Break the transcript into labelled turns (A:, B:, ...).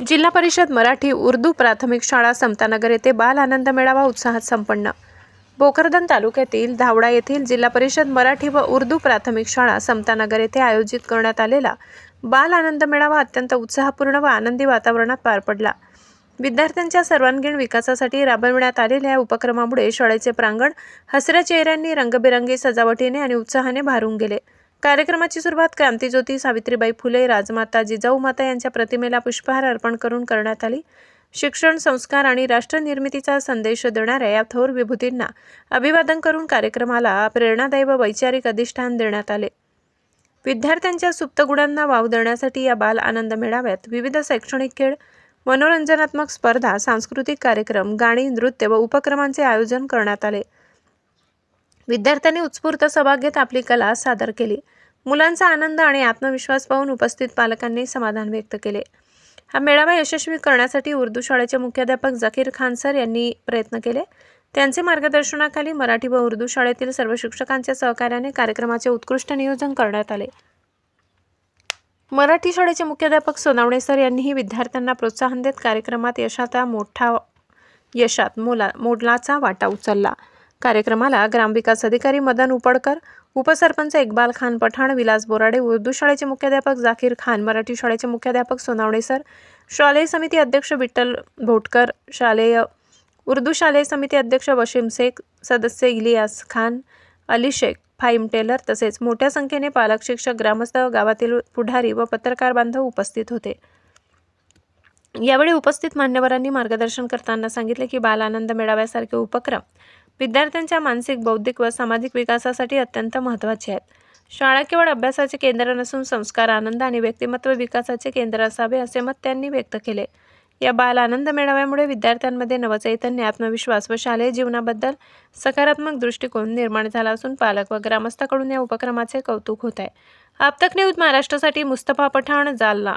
A: जिल्हा परिषद मराठी उर्दू प्राथमिक शाळा समतानगर येथे बाल आनंद मेळावा उत्साहात संपन्न। भोकरदन तालुक्यातील धावडा येथील जिल्हा परिषद मराठी व उर्दू प्राथमिक शाळा समतानगर येथे आयोजित करण्यात आलेला बाल आनंद मेळावा अत्यंत उत्साहपूर्ण व आनंदी वातावरणात पार पडला। विद्यार्थ्यांच्या सर्वांगीण विकासासाठी राबविण्यात आलेल्या उपक्रमामुळे शाळेचे प्रांगण हसऱ्या चेहऱ्यांनी रंगबिरंगी सजावटीने आणि उत्साहाने भारून गेले। कार्यक्रमाची सुरुवात क्रांतिज्योती सावित्रीबाई फुले, राजमाता जिजाऊ माता यांच्या प्रतिमेला पुष्पहार अर्पण करून करण्यात आली। शिक्षण, संस्कार आणि राष्ट्रनिर्मितीचा संदेश देणाऱ्या या थोर विभूतींना अभिवादन करून कार्यक्रमाला प्रेरणादायी व वैचारिक अधिष्ठान देण्यात आले। विद्यार्थ्यांच्या सुप्त गुणांना वाव देण्यासाठी या बाल आनंद मेळाव्यात विविध शैक्षणिक खेळ, मनोरंजनात्मक स्पर्धा, सांस्कृतिक कार्यक्रम, गाणी, नृत्य व उपक्रमांचे आयोजन करण्यात आले। विद्यार्थ्यांनी उत्स्फूर्त सहभाग घेत आपली कला सादर केली। मुलांचा आनंद आणि आत्मविश्वास पाहून उपस्थित पालकांनी समाधान व्यक्त केले। हा मेळावा यशस्वी करण्यासाठी उर्दू शाळेचे मुख्याध्यापक झाकीर खान सर यांनी प्रयत्न केले। त्यांचे मार्गदर्शनाखाली मराठी व उर्दू शाळेतील सर्व शिक्षकांच्या सहकार्याने कार्यक्रमाचे उत्कृष्ट नियोजन करण्यात आले। मराठी शाळेचे मुख्याध्यापक सोनावणे सर यांनीही विद्यार्थ्यांना प्रोत्साहन देत कार्यक्रमात यशात मोलाचा वाटा उचलला। कार्यक्रमाला ग्रामविकास अधिकारी मदन उपडकर, उपसरपंच इक्बाल खान पठाण, विलास बोराडे, उर्दू शाळेचे मुख्याध्यापक झाकीर खान, मराठी शाळेचे मुख्याध्यापक सोनावणे सर, शालेय समिती अध्यक्ष विठ्ठल भोटकर, उर्दू शालेय समिती अध्यक्ष वशीम शेख, सदस्य इलियास खान, अली शेख, फाईम टेलर तसेच मोठ्या संख्येने पालक, शिक्षक, ग्रामस्थ, गावातील पुढारी व पत्रकार बांधव उपस्थित होते। यावेळी उपस्थित मान्यवरांनी मार्गदर्शन करताना सांगितले की बाल आनंद मेळाव्यासारखे उपक्रम विद्यार्थ्यांच्या मानसिक, बौद्धिक व सामाजिक विकासासाठी अत्यंत महत्त्वाचे आहेत। शाळा केवळ अभ्यासाचे केंद्र नसून संस्कार, आनंद आणि व्यक्तिमत्व विकासाचे केंद्र असावे असे मत त्यांनी व्यक्त केले। या बाल आनंद मेळाव्यामुळे विद्यार्थ्यांमध्ये नवचैतन्य, आत्मविश्वास व शालेय जीवनाबद्दल सकारात्मक दृष्टिकोन निर्माण झाला असून पालक व ग्रामस्थांकडून या उपक्रमाचे कौतुक होत आहे। आप तक न्यूज महाराष्ट्रासाठी मुस्तफा पठाण, जालना।